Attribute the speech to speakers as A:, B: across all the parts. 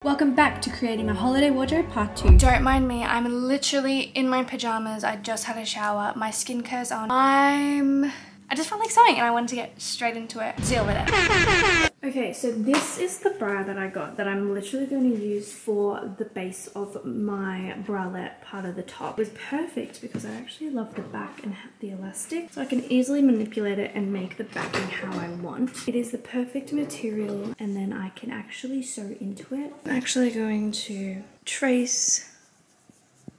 A: Welcome back to creating my holiday wardrobe part 2.
B: Don't mind me, I'm literally in my pajamas. I just had a shower, my skincare's on. I just felt like sewing and I wanted to get straight into it. Deal with it.
A: Okay, so this is the bra that I got that I'm literally going to use for the base of my bralette part of the top. It was perfect because I actually love the back and the elastic, so I can easily manipulate it and make the backing how I want. It is the perfect material and then I can actually sew into it. I'm actually going to trace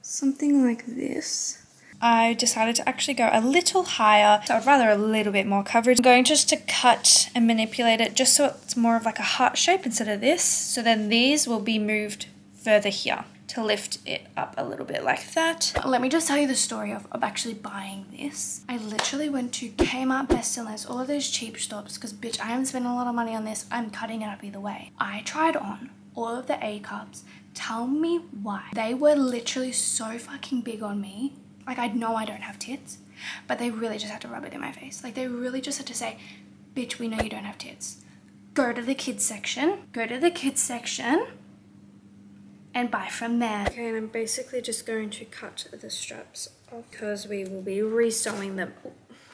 A: something like this.
B: I decided to actually go a little higher, so I'd rather a little bit more coverage. I'm going just to cut and manipulate it just so it's more of like a heart shape instead of this. So then these will be moved further here to lift it up a little bit like that. Let me just tell you the story of actually buying this. I literally went to Kmart, Best and Less, all of those cheap shops because bitch, I haven't spent a lot of money on this. I'm cutting it up either way. I tried on all of the A cups. Tell me why. They were literally so fucking big on me. Like, I know I don't have tits, but they really just had to rub it in my face. Like, they really just had to say, bitch, we know you don't have tits. Go to the kids section, and buy from there.
A: Okay, and I'm basically just going to cut the straps off because we will be resewing them.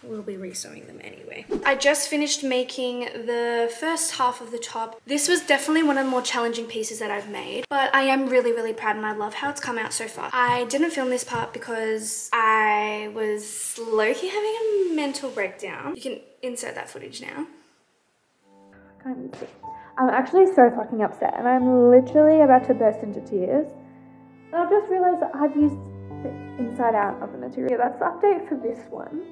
A: We'll be resewing them anyway.
B: I just finished making the first half of the top. This was definitely one of the more challenging pieces that I've made, but I am really, really proud and I love how it's come out so far. I didn't film this part because I was low-key having a mental breakdown. You can insert that footage now.
A: Can't even see. I'm actually so fucking upset and I'm literally about to burst into tears. And I've just realized that I've used the inside out of the material. That's the update for this one.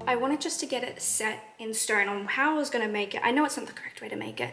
B: I wanted just to get it set in stone on how I was going to make it. I know it's not the correct way to make it.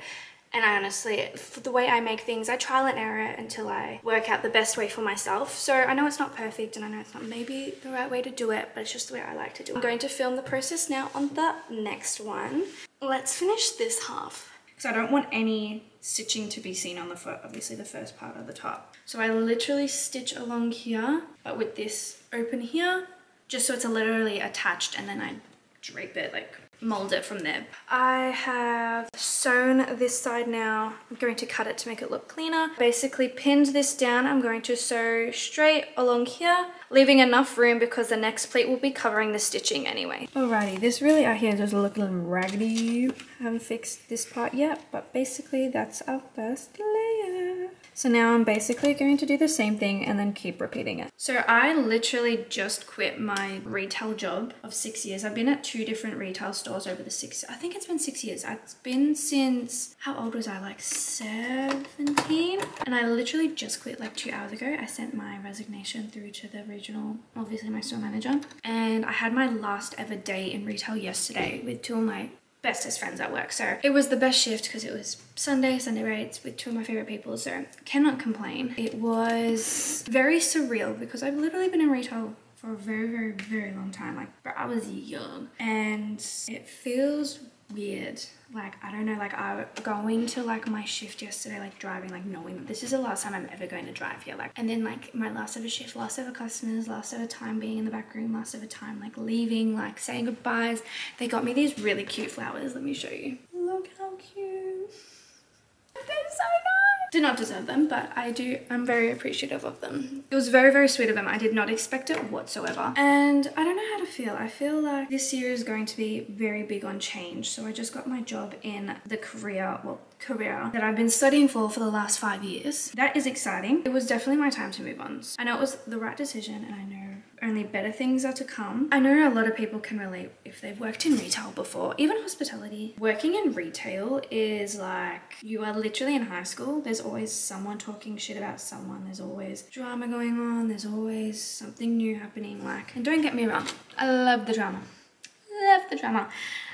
B: And I honestly, for the way I make things, I trial and error until I work out the best way for myself. So I know it's not perfect and I know it's not maybe the right way to do it, but it's just the way I like to do it. I'm going to film the process now on the next one. Let's finish this half. Because I don't want any stitching to be seen on the foot, obviously the first part of the top. So I literally stitch along here, but with this open here, just so it's literally attached, and then I drape it, like mold it from there. I have sewn this side now. I'm going to cut it to make it look cleaner. Basically pinned this down. I'm going to sew straight along here, leaving enough room because the next pleat will be covering the stitching anyway. Alrighty, this really out here does look a little raggedy. I haven't fixed this part yet, but basically that's our first layer. So now I'm basically going to do the same thing and then keep repeating it. So I literally just quit my retail job of 6 years. I've been at 2 different retail stores over the I think it's been 6 years. It's been since, how old was I? Like 17? And I literally just quit like 2 hours ago. I sent my resignation through to the regional, obviously my store manager. And I had my last ever day in retail yesterday with 2 of my bestest friends at work. So it was the best shift because it was Sunday rates with 2 of my favorite people. So cannot complain. It was very surreal because I've literally been in retail for a very, very, very long time. Like, I was young and it feels weird. Like, I don't know, like going to like my shift yesterday, like driving, like knowing that this is the last time I'm ever going to drive here. Like, and then like my last ever shift, last ever customers, last ever time being in the back room, last ever time like leaving, like saying goodbyes. They got me these really cute flowers. Let me show you. Look how cute. They're so nice. Did not deserve them, but I'm very appreciative of them. It was very, very sweet of them. I did not expect it whatsoever. And I don't know how to feel. I feel like this year is going to be very big on change. So I just got my job in the career that I've been studying for the last 5 years. That is exciting. It was definitely my time to move on. I know it was the right decision and I know only better things are to come. I know a lot of people can relate if they've worked in retail before, even hospitality. Working in retail is like, you are literally in high school. There's always someone talking shit about someone. There's always drama going on. There's always something new happening. Like, and don't get me wrong, I love the drama. Love the drama.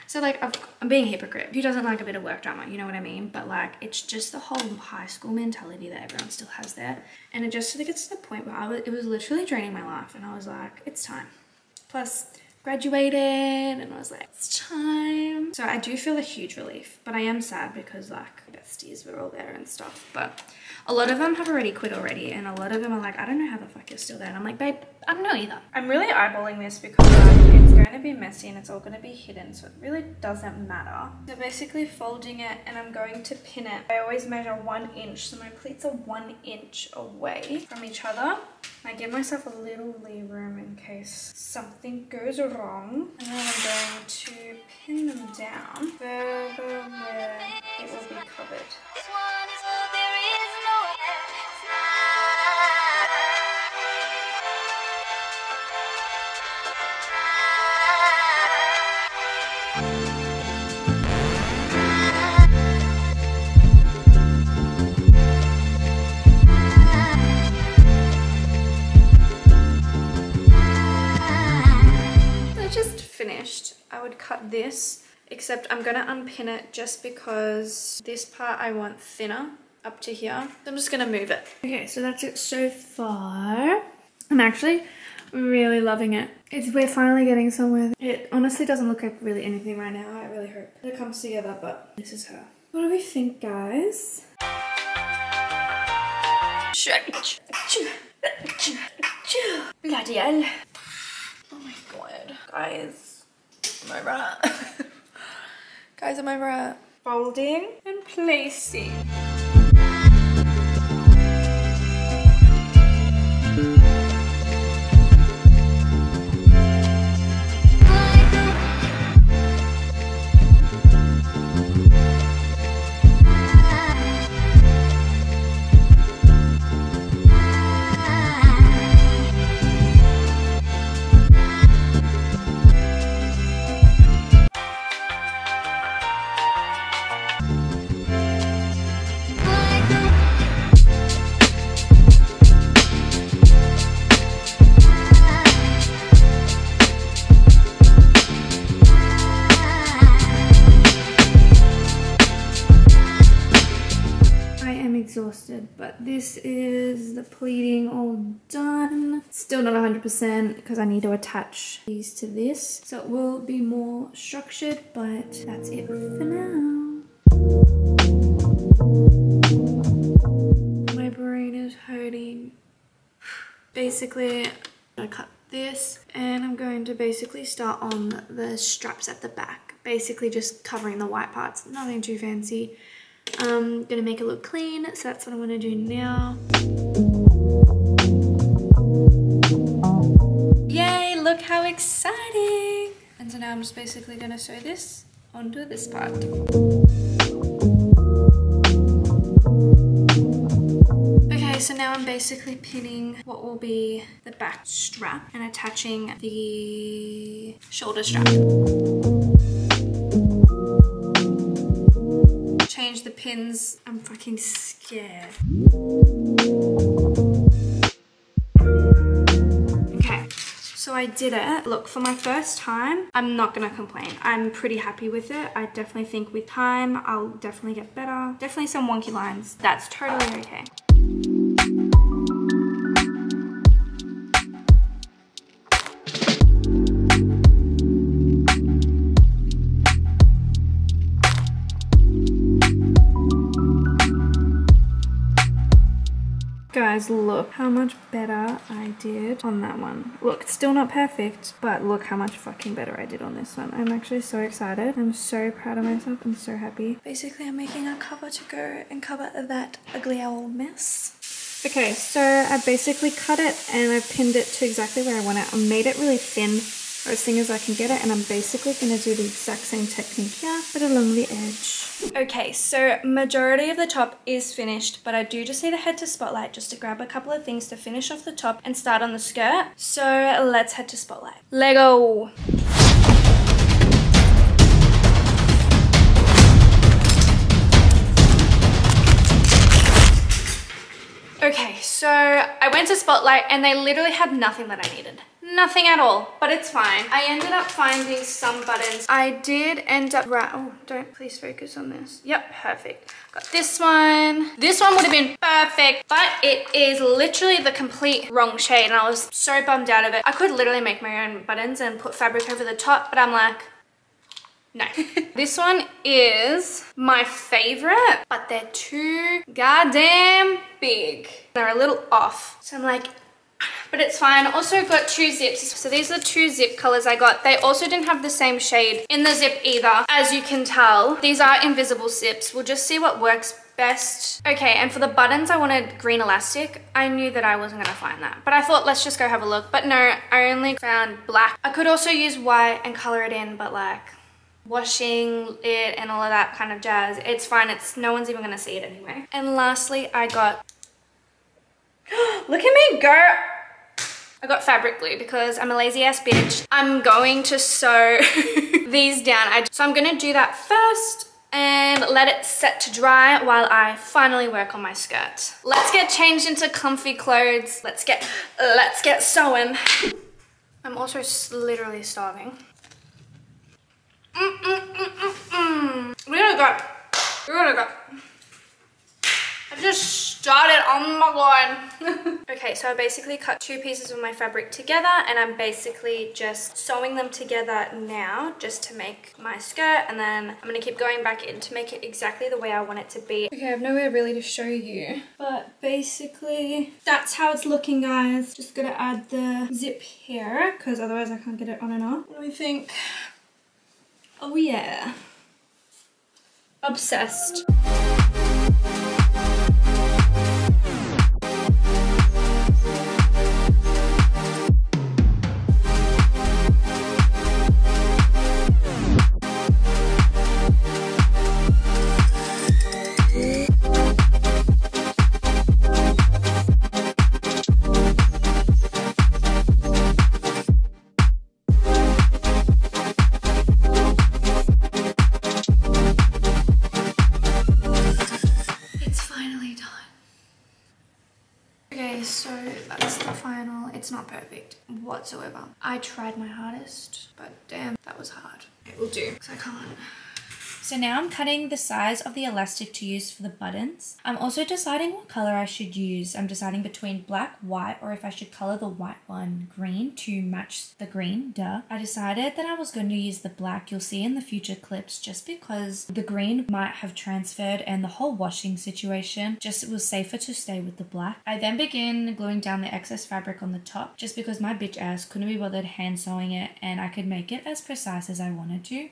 B: So like, I'm being a hypocrite. Who doesn't like a bit of work drama? You know what I mean? But like, it's just the whole high school mentality that everyone still has there. And it just gets to the point where it was literally draining my life. And I was like, it's time. Plus, graduated and I was like, it's time. So I do feel a huge relief, but I am sad because like besties were all there and stuff, but a lot of them have already quit already and a lot of them are like, I don't know how the fuck you're still there. And I'm like, babe, I don't know either. I'm really eyeballing this because like, it's going to be messy and it's all going to be hidden, so it really doesn't matter. So basically folding it and I'm going to pin it. I always measure 1 inch, so my pleats are 1 inch away from each other. I give myself a little lee room in case something goes wrong. And then I'm going to pin them down further where it will be covered. Finished. I would cut this, except I'm gonna unpin it just because this part I want thinner up to here. So I'm just gonna move it. Okay, so that's it so far. I'm actually really loving it. We're finally getting somewhere. It honestly doesn't look like really anything right now. I really hope it comes together, but this is her. What do we think, guys? Bloody hell. Oh my god. Guys, am I right? Guys, am I right? Folding and placing. Exhausted, but this is the pleating all done. Still not 100% because I need to attach these to this, so it will be more structured, but that's it for now. My brain is hurting. Basically, I'm gonna cut this and I'm going to basically start on the straps at the back, basically just covering the white parts, nothing too fancy. I'm gonna make it look clean, so that's what I'm gonna do now. Yay, look how exciting! And so now I'm just basically gonna sew this onto this part. Okay, so now I'm basically pinning what will be the back strap and attaching the shoulder strap. Change the pins. I'm fucking scared. Okay, so I did it. Look, for my first time, I'm not gonna complain. I'm pretty happy with it. I definitely think with time, I'll definitely get better. Definitely some wonky lines. That's totally okay. Guys, look how much better I did on that one. Look, it's still not perfect, but look how much fucking better I did on this one. I'm actually so excited. I'm so proud of myself. I'm so happy. Basically, I'm making a cover to go and cover that ugly old mess. Okay, so I basically cut it and I've pinned it to exactly where I want it. I made it really thin, or as thin as I can get it, and I'm basically gonna do the exact same technique here, but along the edge. Okay, so majority of the top is finished, but I do just need to head to Spotlight just to grab a couple of things to finish off the top and start on the skirt. So let's head to Spotlight. Lego! Okay, so I went to Spotlight and they literally had nothing that I needed. Nothing at all, but it's fine. I ended up finding some buttons. I did end up oh, don't please focus on this. Yep, perfect. Got this one. This one would have been perfect, but it is literally the complete wrong shade and I was so bummed out of it. I could literally make my own buttons and put fabric over the top, but I'm like, no. This one is my favorite, but they're too goddamn big. They're a little off. So I'm like, but it's fine. Also got 2 zips. So these are 2 zip colors I got. They also didn't have the same shade in the zip either, as you can tell. These are invisible zips. We'll just see what works best. Okay, and for the buttons, I wanted green elastic. I knew that I wasn't gonna find that, but I thought let's just go have a look. But no, I only found black. I could also use white and color it in, but like washing it and all of that kind of jazz, it's fine. No one's even gonna see it anyway. And lastly, I got look at me go. I got fabric glue because I'm a lazy ass bitch. I'm going to sew these down. So I'm gonna do that first and let it set to dry while I finally work on my skirt. Let's get changed into comfy clothes. Let's get sewing. I'm also literally starving. We're gonna go. I just started, oh my god. Okay, so I basically cut 2 pieces of my fabric together and I'm basically just sewing them together now just to make my skirt, and then I'm gonna keep going back in to make it exactly the way I want it to be. Okay, I have nowhere really to show you, but basically that's how it's looking, guys. Just gonna add the zip here because otherwise I can't get it on and off. What do we think? Oh yeah. Obsessed. It's not perfect whatsoever. I tried my hardest, but damn, that was hard. It will do, because I can't. So now I'm cutting the size of the elastic to use for the buttons. I'm also deciding what color I should use. I'm deciding between black, white, or if I should color the white one green to match the green, duh. I decided that I was going to use the black you'll see in the future clips just because the green might have transferred and the whole washing situation, just it was safer to stay with the black. I then begin gluing down the excess fabric on the top just because my bitch ass couldn't be bothered hand sewing it and I could make it as precise as I wanted to.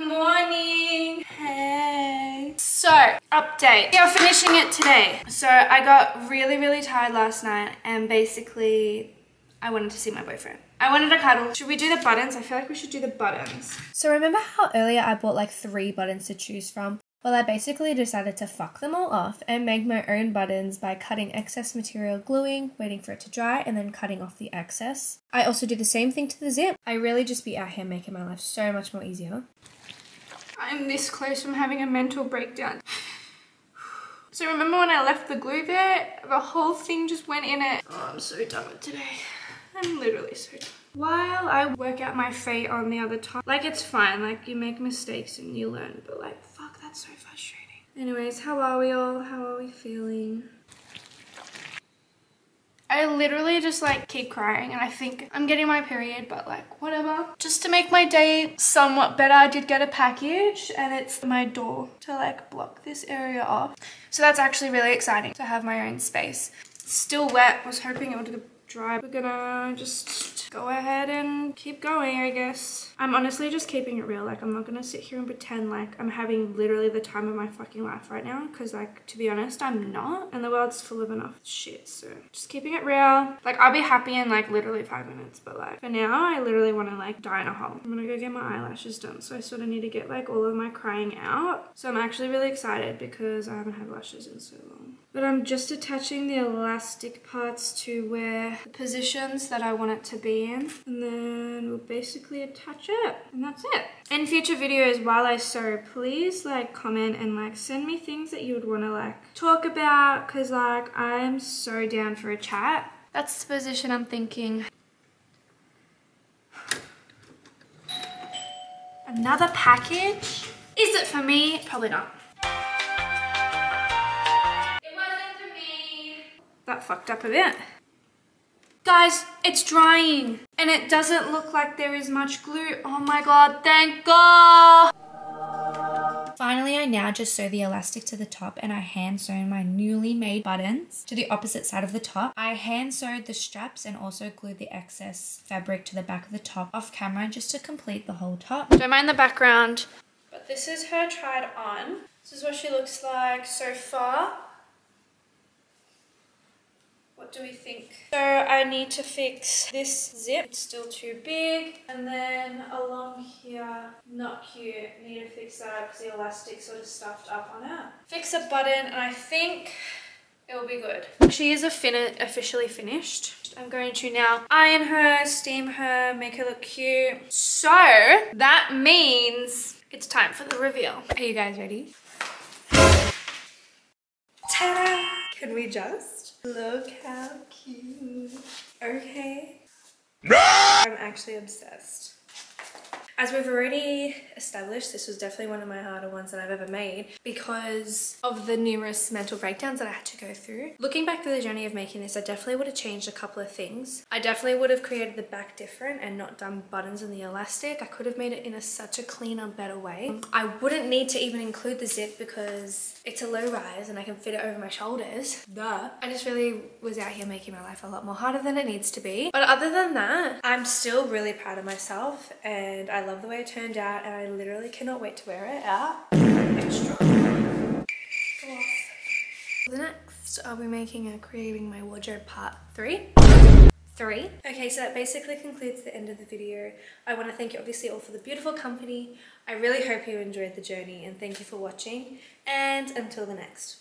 B: Morning. Hey. So, update. We are finishing it today. So, I got really tired last night and basically I wanted to see my boyfriend. I wanted to cuddle. Should we do the buttons? I feel like we should do the buttons. So, remember how earlier I bought like 3 buttons to choose from? Well, I basically decided to fuck them all off and make my own buttons by cutting excess material, gluing, waiting for it to dry, and then cutting off the excess. I also do the same thing to the zip. I really just be out here making my life so much more easier. I'm this close from having a mental breakdown. So remember when I left the glue there? The whole thing just went in it. Oh, I'm so done with today. I'm literally so done. While I work out my fate on the other top, like it's fine, like you make mistakes and you learn, but like fuck, that's so frustrating. Anyways, how are we all? How are we feeling? I literally just like keep crying and I think I'm getting my period, but like whatever. Just to make my day somewhat better, I did get a package and it's my door to like block this area off. So that's actually really exciting to have my own space. It's still wet. I was hoping it would dry. We're gonna just go ahead and keep going, I guess. I'm honestly just keeping it real. Like I'm not gonna sit here and pretend like I'm having literally the time of my fucking life right now, because like to be honest I'm not, and the world's full of enough shit. So just keeping it real. Like I'll be happy in like literally 5 minutes, but like for now I literally want to like die in a hole. I'm gonna go get my eyelashes done, so I sort of need to get like all of my crying out. So I'm actually really excited because I haven't had lashes in so long. But I'm just attaching the elastic parts to where the positions that I want it to be in, and then we'll basically attach it, and that's it. In future videos while I sew, please like comment and like send me things that you would want to like talk about, because like I'm so down for a chat. That's the position I'm thinking. Another package? Is it for me? Probably not. It wasn't for me. That fucked up a bit. Guys, it's drying and it doesn't look like there is much glue. Oh my god, thank God. Finally, I now just sew the elastic to the top and I hand sew my newly made buttons to the opposite side of the top. I hand sewed the straps and also glued the excess fabric to the back of the top off camera just to complete the whole top. Don't mind the background, but this is her tried on. This is what she looks like so far. What do we think? So I need to fix this zip. It's still too big. And then along here, not cute. Need to fix that up because the elastic sort of stuffed up on it. Fix a button and I think it will be good. She is officially finished. I'm going to now iron her, steam her, make her look cute. So that means it's time for the reveal. Are you guys ready? Ta-da! Can we just? Look how cute. Okay. I'm actually obsessed. As we've already established, this was definitely one of my harder ones that I've ever made because of the numerous mental breakdowns that I had to go through. Looking back through the journey of making this, I definitely would have changed a couple of things. I definitely would have created the back different and not done buttons in the elastic. I could have made it in such a cleaner, better way. I wouldn't need to even include the zip because it's a low rise and I can fit it over my shoulders. Duh. I just really was out here making my life a lot more harder than it needs to be. But other than that, I'm still really proud of myself and I love the way it turned out and I literally cannot wait to wear it out. Extra. Go off. The next, I'll be creating my wardrobe part 3. Okay, so that basically concludes the end of the video. I want to thank you obviously all for the beautiful company. I really hope you enjoyed the journey and thank you for watching and until the next.